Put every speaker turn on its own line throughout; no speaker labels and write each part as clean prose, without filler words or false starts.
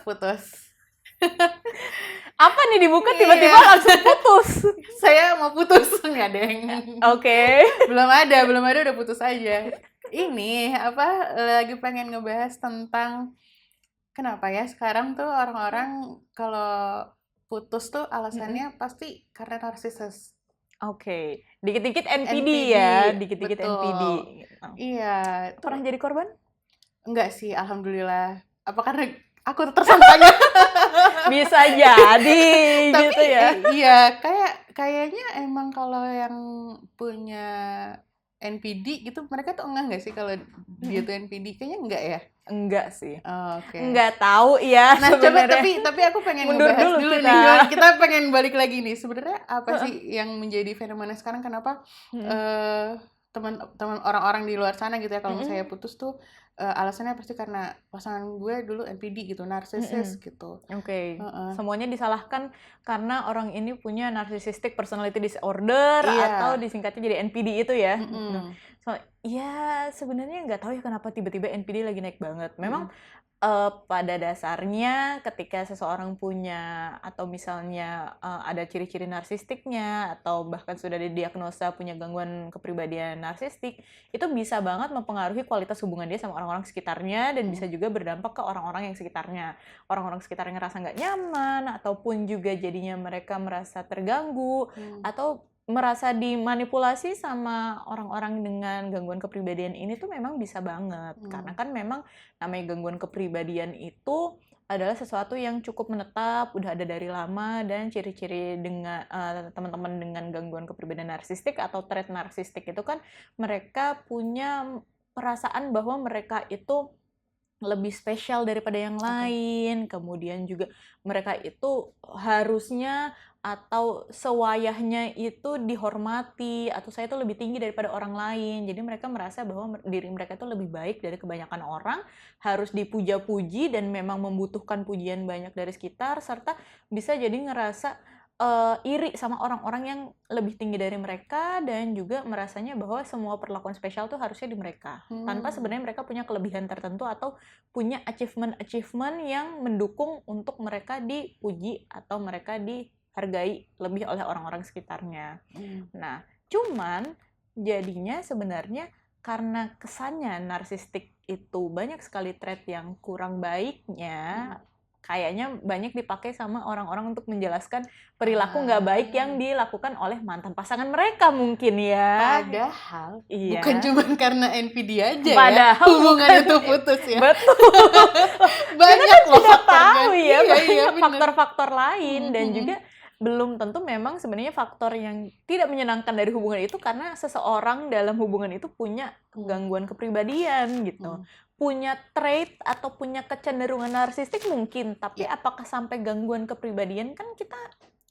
putus.
Apa nih dibuka
Iya.
tiba-tiba langsung putus?
Saya mau putus, nggak deng.
Oke.
Belum ada udah putus aja. Ini lagi pengen ngebahas tentang kenapa ya sekarang tuh orang-orang kalau putus tuh alasannya pasti karena narsisis.
Oke. Dikit-dikit NPD
NPD,
ya, dikit-dikit
betul.
NPD.
Iya,
Pernah jadi korban?
enggak sih, alhamdulillah. Apa karena aku tersangkanya?
Bisa jadi
Tapi
gitu ya.
iya, kayaknya emang kalau yang punya NPD gitu mereka tuh enggak sih kalau dia tuh NPD? Kayaknya enggak ya?
Enggak sih.
Oke.
Enggak tahu ya
Nah, coba
sebenarnya.
tapi aku pengen
Mundur
ngebahas
dulu
dulu
kita.
nih. Kita pengen balik lagi nih. Sebenarnya apa sih yang menjadi fenomena sekarang? Kenapa teman-teman orang-orang di luar sana gitu ya kalau misalnya putus tuh alasannya pasti karena pasangan gue dulu NPD gitu, narsisis gitu.
Oke. Semuanya disalahkan karena orang ini punya narcissistic personality disorder atau disingkatnya jadi NPD itu ya. Ya sebenarnya nggak tahu ya kenapa tiba-tiba NPD lagi naik banget. Memang pada dasarnya ketika seseorang punya atau misalnya ada ciri-ciri narsistiknya atau bahkan sudah didiagnosa punya gangguan kepribadian narsistik, itu bisa banget mempengaruhi kualitas hubungan dia sama orang-orang sekitarnya dan bisa juga berdampak ke orang-orang yang sekitarnya. Orang-orang sekitarnya ngerasa nggak nyaman ataupun juga jadinya mereka merasa terganggu atau merasa dimanipulasi sama orang-orang dengan gangguan kepribadian ini tuh memang bisa banget. Karena kan memang namanya gangguan kepribadian itu adalah sesuatu yang cukup menetap, udah ada dari lama, dan ciri-ciri dengan teman-teman dengan gangguan kepribadian narsistik atau trait narsistik itu kan mereka punya perasaan bahwa mereka itu lebih spesial daripada yang lain, kemudian juga mereka itu harusnya atau sewayahnya itu dihormati atau saya itu lebih tinggi daripada orang lain. Jadi mereka merasa bahwa diri mereka itu lebih baik dari kebanyakan orang, harus dipuja-puji dan memang membutuhkan pujian banyak dari sekitar, serta bisa jadi ngerasa iri sama orang-orang yang lebih tinggi dari mereka dan juga merasanya bahwa semua perlakuan spesial tuh harusnya di mereka. Tanpa sebenarnya mereka punya kelebihan tertentu atau punya achievement yang mendukung untuk mereka dipuji atau mereka dihargai lebih oleh orang-orang sekitarnya. Nah, cuman jadinya sebenarnya karena kesannya narsistik itu banyak sekali trait yang kurang baiknya, kayaknya banyak dipakai sama orang-orang untuk menjelaskan perilaku nggak baik yang dilakukan oleh mantan pasangan mereka mungkin ya.
Padahal
iya.
Bukan cuma karena NPD aja
Padahal
ya hubungan itu putus ya.
Betul.
Banyak
Kita kan
loh
tidak
faktornya.
tahu ya, banyak
bener.
faktor-faktor lain dan juga belum tentu memang sebenarnya faktor yang tidak menyenangkan dari hubungan itu karena seseorang dalam hubungan itu punya gangguan kepribadian gitu. Punya trait atau punya kecenderungan narsistik mungkin, tapi apakah sampai gangguan kepribadian kan kita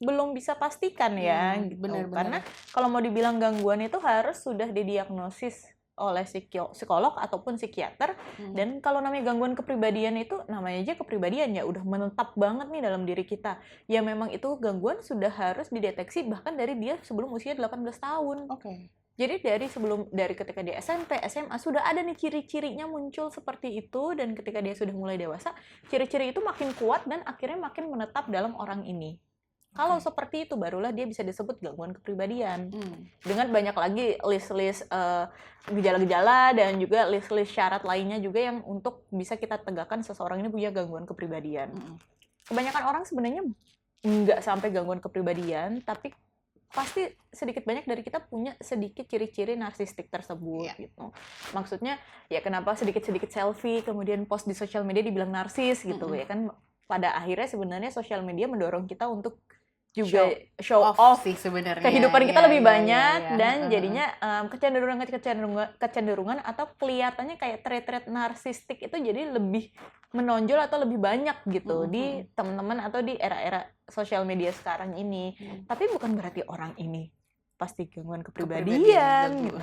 belum bisa pastikan ya gitu.
Bener.
Karena kalau mau dibilang gangguan itu harus sudah didiagnosis oleh psikolog ataupun psikiater. Dan kalau namanya gangguan kepribadian itu namanya aja kepribadian ya udah menetap banget nih dalam diri kita. Ya memang itu gangguan sudah harus dideteksi bahkan dari dia sebelum usia 18 tahun. Jadi dari ketika dia SMP, SMA sudah ada nih ciri-cirinya muncul seperti itu dan ketika dia sudah mulai dewasa, ciri-ciri itu makin kuat dan akhirnya makin menetap dalam orang ini. Kalau seperti itu barulah dia bisa disebut gangguan kepribadian. Dengan banyak lagi list-list gejala-gejala dan juga list-list syarat lainnya juga yang untuk bisa kita tegakkan seseorang ini punya gangguan kepribadian. Kebanyakan orang sebenarnya nggak sampai gangguan kepribadian, tapi pasti sedikit banyak dari kita punya sedikit ciri-ciri narsistik tersebut gitu. Maksudnya ya kenapa sedikit-sedikit selfie kemudian post di sosial media dibilang narsis gitu ya kan pada akhirnya sebenarnya sosial media mendorong kita untuk juga show off
sih sebenarnya.
Kehidupan kita lebih banyak dan jadinya kecenderungan atau kelihatannya kayak trait-trait narsistik itu jadi lebih menonjol atau lebih banyak gitu di teman-teman atau di era-era sosial media sekarang ini. Tapi bukan berarti orang ini pasti gangguan kepribadian gitu.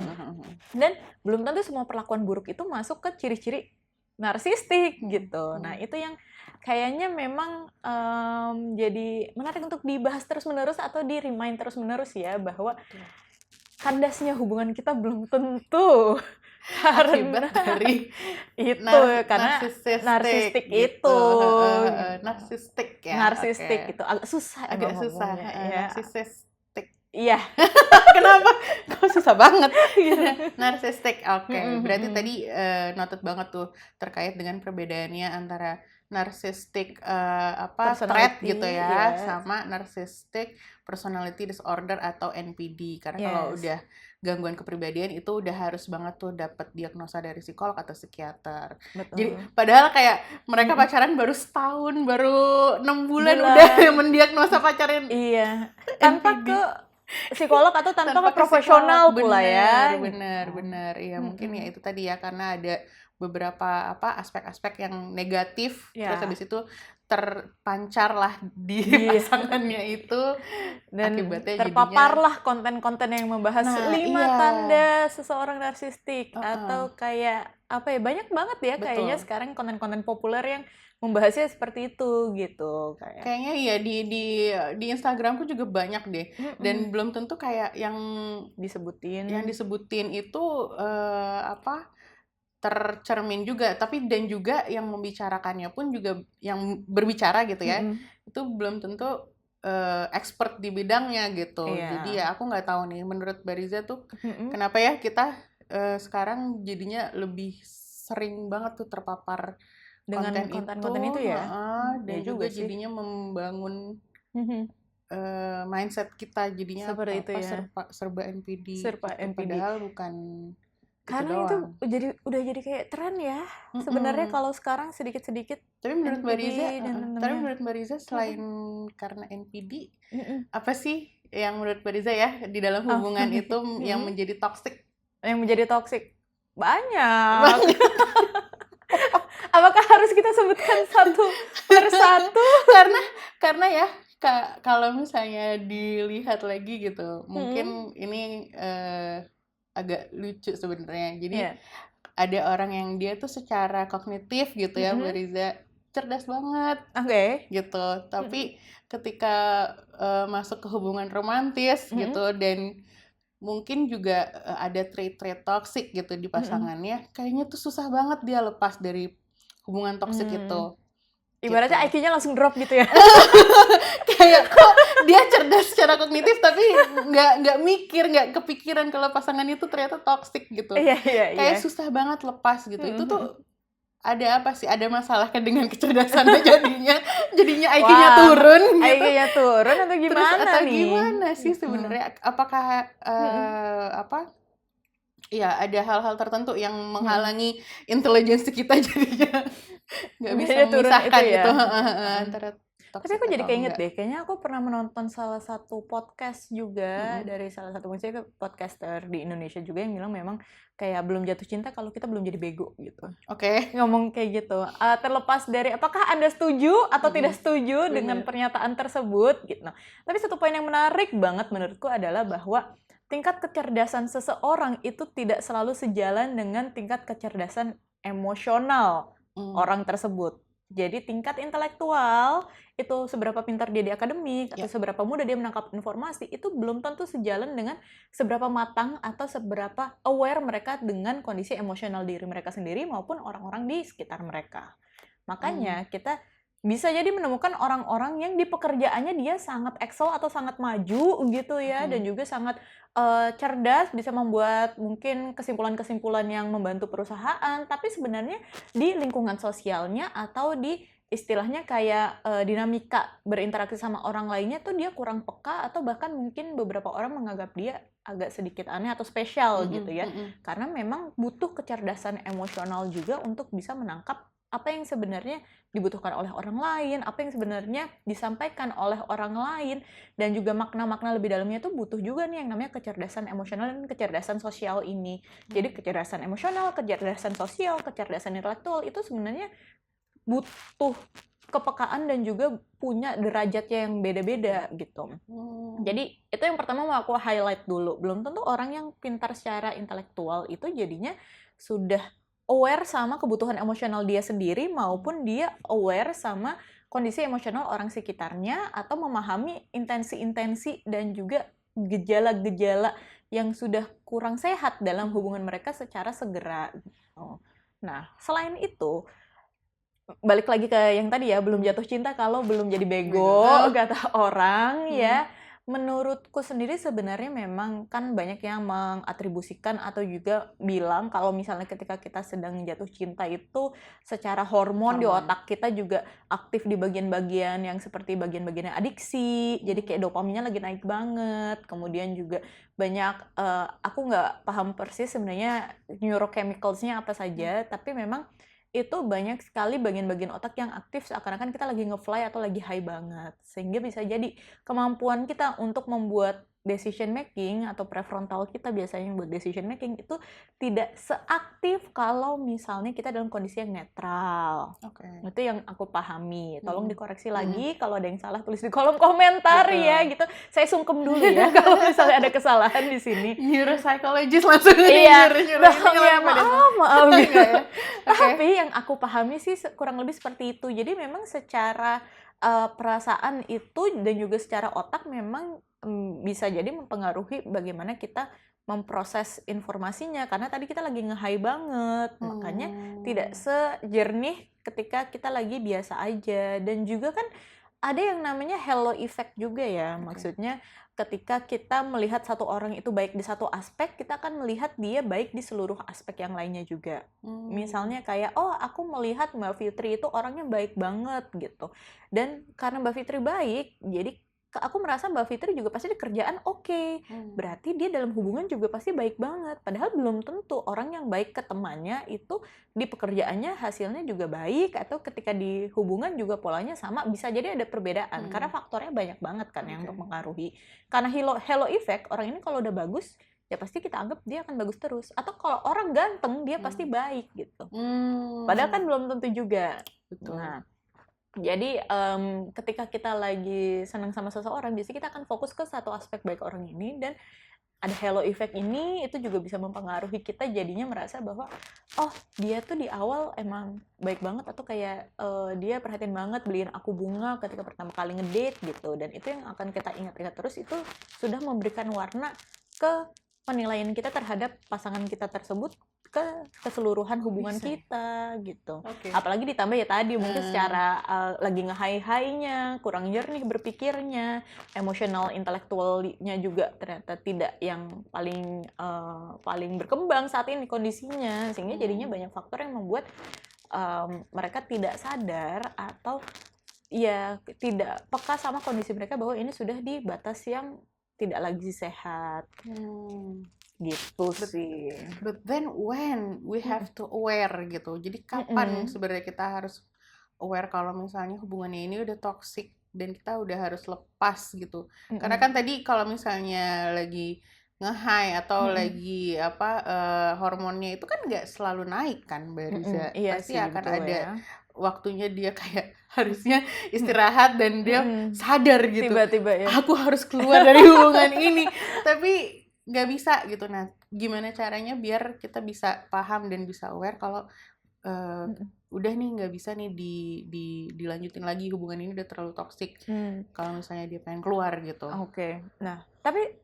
Dan belum tentu semua perlakuan buruk itu masuk ke ciri-ciri narsistik gitu. Nah, itu yang kayaknya memang jadi menarik untuk dibahas terus-menerus atau di-remind terus-menerus ya bahwa kandasnya hubungan kita belum tentu
Akibat
Karena
dari
itu karena narsistik
gitu.
itu
Narsistik ya,
narsistik
oke.
itu agak susah emang
Agak susah,
ngomongnya ya.
narsistik.
Iya.
Kenapa? Kok susah banget?
Gitu.
Narsistik, oke. Berarti
Mm-mm.
tadi noted banget tuh terkait dengan perbedaannya antara narsistik trait
Personality,
gitu ya,
yes.
sama narsistic personality disorder atau NPD. Karena kalau
Yes.
udah gangguan kepribadian itu udah harus banget tuh dapat diagnosa dari psikolog atau psikiater. Jadi
Betul.
padahal kayak mereka
Mm-mm.
pacaran baru setahun, baru 6 bulan
Bulan.
udah mendiagnosa pacaran
Iya. Tanpa
NPD.
ke psikolog atau tanpa ke
Tanpa ke
profesional
psikolog,
pula ya.
bener. Iya mungkin ya
Mm-mm.
itu tadi ya, karena ada beberapa aspek-aspek yang negatif, terus
Ya.
habis itu terpancar lah di
Iya.
pasangannya itu,
Dan
akibatnya jadinya
terpaparlah konten-konten yang membahas
nah
5
iya,
tanda seseorang narsistik
heeh,
atau kayak apa ya, banyak banget ya kayaknya
betul.
sekarang konten-konten populer yang membahasnya seperti itu gitu kayak.
Kayaknya iya di Instagramku juga banyak deh, dan
Mm-mm.
belum tentu kayak yang
Disebutin.
disebutin itu tercermin juga, tapi dan juga yang membicarakannya pun juga yang berbicara gitu ya,
Mm-mm.
itu belum tentu expert di bidangnya gitu. Jadi
Iya.
ya aku nggak tahu nih, menurut Bariza tuh
Mm-mm.
kenapa ya kita sekarang jadinya lebih sering banget tuh terpapar
Dengan
konten
konten-konten
itu,
itu ya.
dan
Ya
juga
juga sih.
jadinya membangun
Mhm.
mindset kita jadinya
Seperti itu ya.
serba NPD
Serba
gitu,
NPD.
padahal bukan itu
Karena itu
doang.
udah jadi kayak tren ya. Sebenarnya
Mm-mm.
kalau sekarang sedikit-sedikit
Tapi menurut Mbak
NPD
Riza,
dan
tapi
temennya.
menurut Mbak Riza selain karena NPD,
Mm-mm.
apa sih yang menurut Mbak Riza ya di dalam
Oh.
hubungan itu yang
Mm-mm.
menjadi toxic?
Yang menjadi toksik banyak.
Banget.
Apakah harus kita sebutkan satu persatu?
Karena ya kalau misalnya dilihat lagi gitu, mungkin ini agak lucu sebenarnya. Jadi
Yeah.
ada orang yang dia tuh secara kognitif gitu ya, Mbak Riza, cerdas banget
Oke.
gitu, tapi ketika masuk ke hubungan romantis gitu, dan mungkin juga ada trait-trait toxic gitu di pasangannya, kayaknya tuh susah banget dia lepas dari hubungan toxic itu.
Ibaratnya
Gitu.
IQ-nya langsung drop gitu ya.
Kayak kok dia cerdas secara kognitif tapi nggak mikir, nggak kepikiran kalau pasangan itu ternyata toxic gitu.
Iya.
Kayak susah banget lepas gitu. Itu tuh ada apa sih? Ada masalah kan dengan kecerdasannya jadinya IQ-nya turun gitu.
IQ-nya turun atau
Terus
gimana
atau
nih?
gimana sih sebenarnya? Apakah ya ada hal-hal tertentu yang menghalangi intelijensi kita jadinya nggak bisa
Jadinya turun
memisahkan
itu ya.
gitu antara
Tapi
toxic
aku jadi
atau
keinget
enggak.
deh, kayaknya aku pernah menonton salah satu podcast juga dari salah satu maksudnya podcaster di Indonesia juga yang bilang memang kayak belum jatuh cinta kalau kita belum jadi bego gitu.
Oke.
Ngomong kayak gitu. Terlepas dari apakah Anda setuju atau tidak setuju dengan pernyataan tersebut gitu. Nah, tapi satu poin yang menarik banget menurutku adalah bahwa tingkat kecerdasan seseorang itu tidak selalu sejalan dengan tingkat kecerdasan emosional orang tersebut. Jadi tingkat intelektual itu seberapa pintar dia di akademik atau seberapa mudah dia menangkap informasi itu belum tentu sejalan dengan seberapa matang atau seberapa aware mereka dengan kondisi emosional diri mereka sendiri maupun orang-orang di sekitar mereka. Makanya kita bisa jadi menemukan orang-orang yang di pekerjaannya dia sangat excel atau sangat maju gitu ya, dan juga sangat cerdas, bisa membuat mungkin kesimpulan-kesimpulan yang membantu perusahaan, tapi sebenarnya di lingkungan sosialnya atau di istilahnya kayak dinamika berinteraksi sama orang lainnya tuh dia kurang peka atau bahkan mungkin beberapa orang menganggap dia agak sedikit aneh atau spesial gitu ya. Karena memang butuh kecerdasan emosional juga untuk bisa menangkap apa yang sebenarnya dibutuhkan oleh orang lain, apa yang sebenarnya disampaikan oleh orang lain, dan juga makna-makna lebih dalamnya itu butuh juga nih yang namanya kecerdasan emosional dan kecerdasan sosial ini. Jadi kecerdasan emosional, kecerdasan sosial, kecerdasan intelektual itu sebenarnya butuh kepekaan dan juga punya derajatnya yang beda-beda gitu. Jadi itu yang pertama mau aku highlight dulu. Belum tentu orang yang pintar secara intelektual itu jadinya sudah aware sama kebutuhan emosional dia sendiri maupun dia aware sama kondisi emosional orang sekitarnya atau memahami intensi-intensi dan juga gejala-gejala yang sudah kurang sehat dalam hubungan mereka secara segera gitu. Nah, selain itu balik lagi ke yang tadi ya, belum jatuh cinta kalau belum jadi bego, kata orang ya. Menurutku sendiri sebenarnya memang kan banyak yang mengatribusikan atau juga bilang kalau misalnya ketika kita sedang jatuh cinta itu secara hormon di otak kita juga aktif di bagian-bagian yang seperti bagian-bagian adiksi, jadi kayak dopaminnya lagi naik banget. Kemudian juga banyak, aku nggak paham persis sebenarnya neurochemicals-nya apa saja, tapi memang itu banyak sekali bagian-bagian otak yang aktif seakan-akan kita lagi nge-fly atau lagi high banget. Sehingga bisa jadi kemampuan kita untuk membuat decision making atau prefrontal kita biasanya yang buat decision making itu tidak seaktif kalau misalnya kita dalam kondisi yang netral. Itu yang aku pahami. Tolong dikoreksi lagi kalau ada yang salah tulis di kolom komentar ya gitu. Saya sungkem dulu ya kalau misalnya ada kesalahan di sini.
Neuropsychologist langsung
maaf gitu. Tapi yang aku pahami sih kurang lebih seperti itu. Jadi memang secara perasaan itu dan juga secara otak memang bisa jadi mempengaruhi bagaimana kita memproses informasinya, karena tadi kita lagi nge-high banget, makanya tidak sejernih ketika kita lagi biasa aja. Dan juga kan ada yang namanya halo effect juga ya, maksudnya ketika kita melihat satu orang itu baik di satu aspek, kita akan melihat dia baik di seluruh aspek yang lainnya juga. Misalnya kayak, oh aku melihat Mbak Fitri itu orangnya baik banget gitu. Dan karena Mbak Fitri baik, jadi aku merasa Mbak Fitri juga pasti di kerjaan oke. Berarti dia dalam hubungan juga pasti baik banget. Padahal belum tentu orang yang baik ke temannya itu di pekerjaannya hasilnya juga baik, atau ketika di hubungan juga polanya sama. Bisa jadi ada perbedaan karena faktornya banyak banget kan yang untuk mempengaruhi. Karena halo effect, orang ini kalau udah bagus ya pasti kita anggap dia akan bagus terus. Atau kalau orang ganteng dia pasti baik gitu. Padahal kan belum tentu juga.
Betul.
Nah, jadi ketika kita lagi senang sama seseorang, biasanya kita akan fokus ke satu aspek baik orang ini, dan ada halo effect ini itu juga bisa mempengaruhi kita jadinya merasa bahwa oh dia tuh di awal emang baik banget, atau kayak dia perhatian banget beliin aku bunga ketika pertama kali ngedate gitu, dan itu yang akan kita ingat-ingat terus. Itu sudah memberikan warna ke penilaian kita terhadap pasangan kita tersebut, ke keseluruhan hubungan kita gitu. Apalagi ditambah ya tadi mungkin secara lagi nge-high-high-nya, kurang jernih berpikirnya, emosional intelektualnya juga ternyata tidak yang paling berkembang saat ini kondisinya, sehingga jadinya banyak faktor yang membuat mereka tidak sadar atau ya tidak peka sama kondisi mereka bahwa ini sudah di batas yang tidak lagi sehat. Gitu sih.
But then when we have to aware gitu. Jadi kapan sebenarnya kita harus aware kalau misalnya hubungannya ini udah toxic dan kita udah harus lepas gitu. Karena kan tadi kalau misalnya lagi nge-high atau lagi hormonnya itu kan nggak selalu naik kan, Mbak Riza.
Iya
Pasti
sih,
akan
betul
ada
ya.
waktunya dia kayak harusnya istirahat dan dia sadar gitu.
Tiba-tiba ya.
Aku harus keluar dari hubungan ini. Tapi nggak bisa gitu. Nah, gimana caranya biar kita bisa paham dan bisa aware kalau udah nih nggak bisa nih dilanjutin lagi, hubungan ini udah terlalu toksik. Kalau misalnya dia pengen keluar gitu.
Oke. Nah, tapi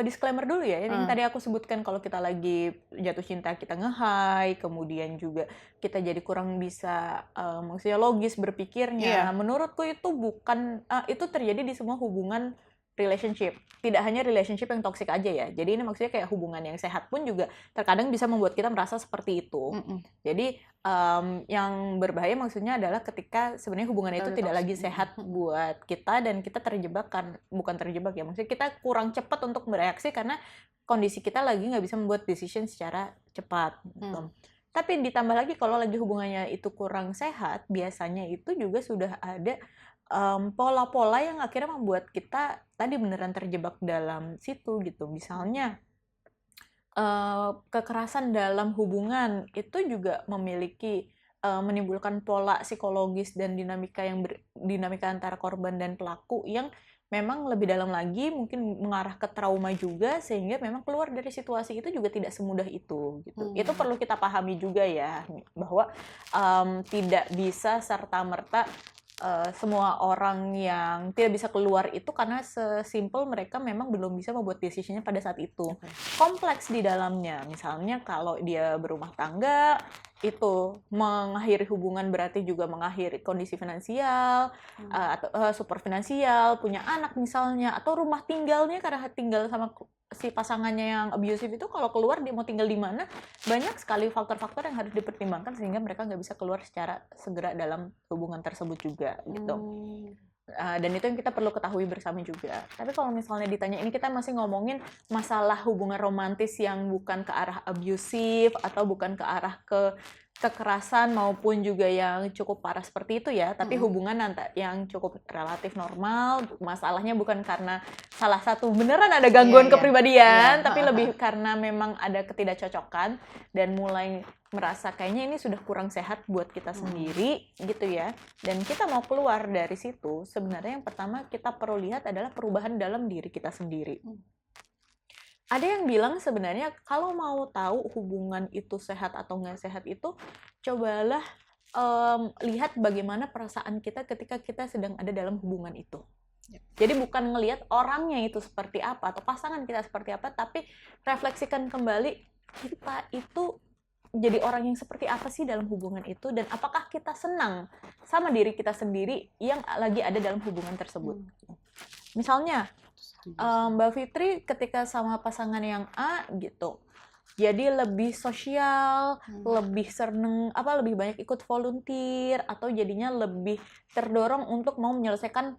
disclaimer dulu ya, yang tadi aku sebutkan kalau kita lagi jatuh cinta kita nge-high, kemudian juga kita jadi kurang bisa maksudnya logis berpikirnya. Nah, menurutku itu bukan itu terjadi di semua hubungan relationship. Tidak hanya relationship yang toksik aja ya. Jadi ini maksudnya kayak hubungan yang sehat pun juga terkadang bisa membuat kita merasa seperti itu. Jadi yang berbahaya maksudnya adalah ketika sebenarnya hubungan itu tidak lagi sehat buat kita dan kita terjebak, kan bukan terjebak ya, maksudnya kita kurang cepat untuk bereaksi karena kondisi kita lagi nggak bisa membuat decision secara cepat. Gitu. Tapi ditambah lagi kalau lagi hubungannya itu kurang sehat, biasanya itu juga sudah ada pola-pola yang akhirnya membuat kita tadi beneran terjebak dalam situ gitu. Misalnya kekerasan dalam hubungan itu juga memiliki menimbulkan pola psikologis dan dinamika antara korban dan pelaku yang memang lebih dalam lagi, mungkin mengarah ke trauma juga, sehingga memang keluar dari situasi itu juga tidak semudah itu gitu. Itu perlu kita pahami juga ya, bahwa tidak bisa serta-merta semua orang yang tidak bisa keluar itu karena sesimpel mereka memang belum bisa membuat decision-nya pada saat itu. Kompleks di dalamnya. Misalnya kalau dia berumah tangga, itu mengakhiri hubungan berarti juga mengakhiri kondisi finansial, atau support finansial, punya anak misalnya, atau rumah tinggalnya karena tinggal sama si pasangannya yang abusive itu, kalau keluar dia mau tinggal di mana, banyak sekali faktor-faktor yang harus dipertimbangkan sehingga mereka nggak bisa keluar secara segera dalam hubungan tersebut juga gitu. Dan itu yang kita perlu ketahui bersama juga. Tapi kalau misalnya ditanya, ini kita masih ngomongin masalah hubungan romantis yang bukan ke arah abusive atau bukan ke arah kekerasan maupun juga yang cukup parah seperti itu ya, tapi hubungan yang cukup relatif normal, masalahnya bukan karena salah satu beneran ada gangguan kepribadian, tapi lebih karena memang ada ketidakcocokan dan mulai merasa kayaknya ini sudah kurang sehat buat kita sendiri gitu ya, dan kita mau keluar dari situ. Sebenarnya yang pertama kita perlu lihat adalah perubahan dalam diri kita sendiri. Ada yang bilang sebenarnya kalau mau tahu hubungan itu sehat atau nggak sehat itu, cobalah lihat bagaimana perasaan kita ketika kita sedang ada dalam hubungan itu. Jadi bukan ngelihat orangnya itu seperti apa atau pasangan kita seperti apa, tapi refleksikan kembali kita itu jadi orang yang seperti apa sih dalam hubungan itu, dan apakah kita senang sama diri kita sendiri yang lagi ada dalam hubungan tersebut. Misalnya Mbak Fitri ketika sama pasangan yang A gitu, jadi lebih sosial, lebih seneng, lebih banyak ikut volunteer, atau jadinya lebih terdorong untuk mau menyelesaikan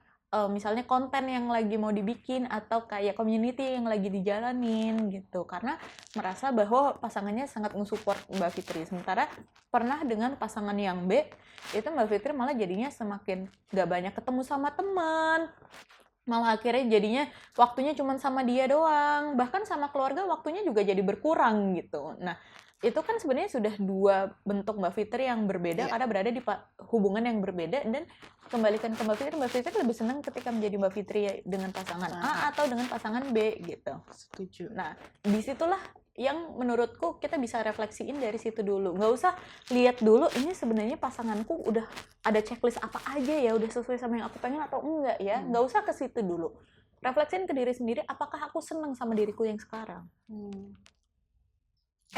misalnya konten yang lagi mau dibikin atau kayak community yang lagi dijalanin gitu, karena merasa bahwa pasangannya sangat nge-support Mbak Fitri. Sementara pernah dengan pasangan yang B, itu Mbak Fitri malah jadinya semakin gak banyak ketemu sama teman, malah akhirnya jadinya waktunya cuma sama dia doang, bahkan sama keluarga waktunya juga jadi berkurang gitu. Nah, itu kan sebenarnya sudah dua bentuk Mbak Fitri yang berbeda karena berada di hubungan yang berbeda, dan kembalikan ke Mbak Fitri lebih senang ketika menjadi Mbak Fitri dengan pasangan A atau dengan pasangan B gitu.
Setuju.
Nah, disitulah yang menurutku kita bisa refleksiin dari situ dulu. Nggak usah lihat dulu ini sebenarnya pasanganku udah ada checklist apa aja ya, udah sesuai sama yang aku pengen atau enggak ya. Nggak usah ke situ dulu. Refleksiin ke diri sendiri, apakah aku senang sama diriku yang sekarang?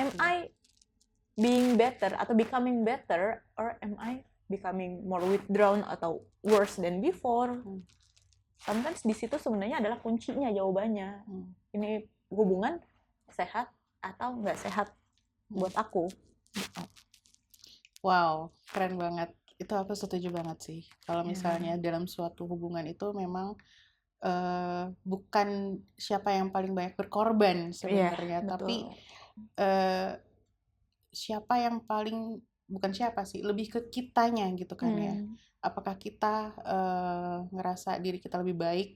Am I being better atau becoming better, or am I becoming more withdrawn atau worse than before? Sometimes di situ sebenarnya adalah kuncinya, jawabannya. Ini hubungan sehat atau nggak sehat buat aku.
Wow, keren banget. Itu aku setuju banget sih. Kalau misalnya dalam suatu hubungan itu memang bukan siapa yang paling banyak berkorban sebenarnya, tapi siapa yang paling, bukan siapa sih, lebih ke kitanya gitu kan ya. Apakah kita ngerasa diri kita lebih baik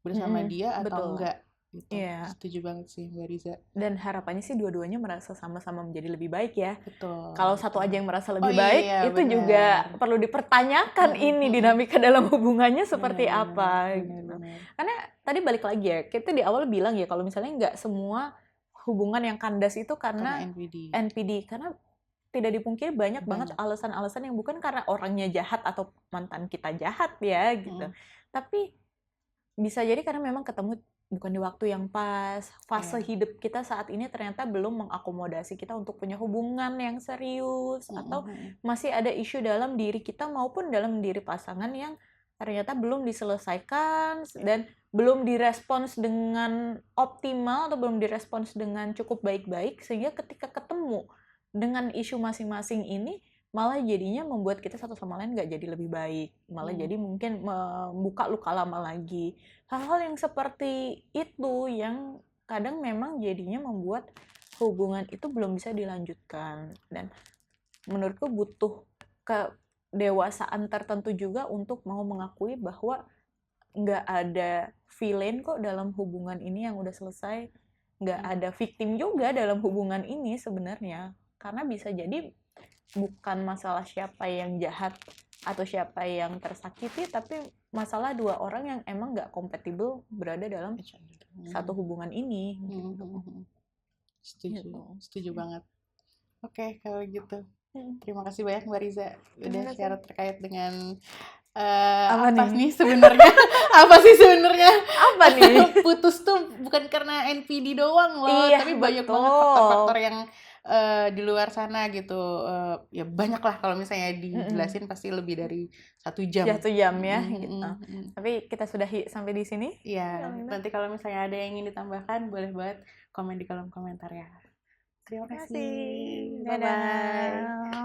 bersama dia atau enggak gitu. Setuju banget sih Mbak Riza.
Dan harapannya sih dua-duanya merasa sama-sama menjadi lebih baik ya.
Betul.
Kalau satu aja yang merasa lebih baik, itu bener. Juga perlu dipertanyakan ini dinamika dalam hubungannya seperti apa. Gitu. Karena tadi balik lagi ya, kita di awal bilang ya kalau misalnya nggak semua hubungan yang kandas itu karena NPD. Karena tidak dipungkiri banyak banget alasan-alasan yang bukan karena orangnya jahat atau mantan kita jahat ya gitu. Tapi bisa jadi karena memang ketemu bukan di waktu yang pas, fase hidup kita saat ini ternyata belum mengakomodasi kita untuk punya hubungan yang serius, atau masih ada isu dalam diri kita maupun dalam diri pasangan yang ternyata belum diselesaikan dan belum direspons dengan optimal atau belum direspons dengan cukup baik-baik, sehingga ketika ketemu dengan isu masing-masing ini malah jadinya membuat kita satu sama lain nggak jadi lebih baik, malah jadi mungkin membuka luka lama lagi. Hal-hal yang seperti itu yang kadang memang jadinya membuat hubungan itu belum bisa dilanjutkan, dan menurutku butuh kedewasaan tertentu juga untuk mau mengakui bahwa nggak ada villain kok dalam hubungan ini yang udah selesai, nggak ada victim juga dalam hubungan ini sebenarnya, karena bisa jadi bukan masalah siapa yang jahat atau siapa yang tersakiti, tapi masalah dua orang yang emang nggak kompatibel berada dalam satu hubungan ini.
Setuju banget. Oke, kalau gitu terima kasih banyak Mbak Riza udah share terkait dengan
Apa
apa
nih?
nih sebenarnya? Apa sih sebenarnya?
Apa nih?
Putus tuh bukan karena NPD doang loh,
Iya,
tapi banyak banget
betul.
faktor-faktor yang di luar sana gitu. Ya banyak lah kalau misalnya dijelasin pasti lebih dari 1 jam.
1 jam ya
Mhm,
gitu.
mhm, mhm.
Tapi kita sudahi sampai di sini.
Iya, nanti kalau misalnya ada yang ingin ditambahkan boleh banget komen di kolom komentar ya. Terima
Terima
kasih.
kasih.
Bye bye.
Dadah.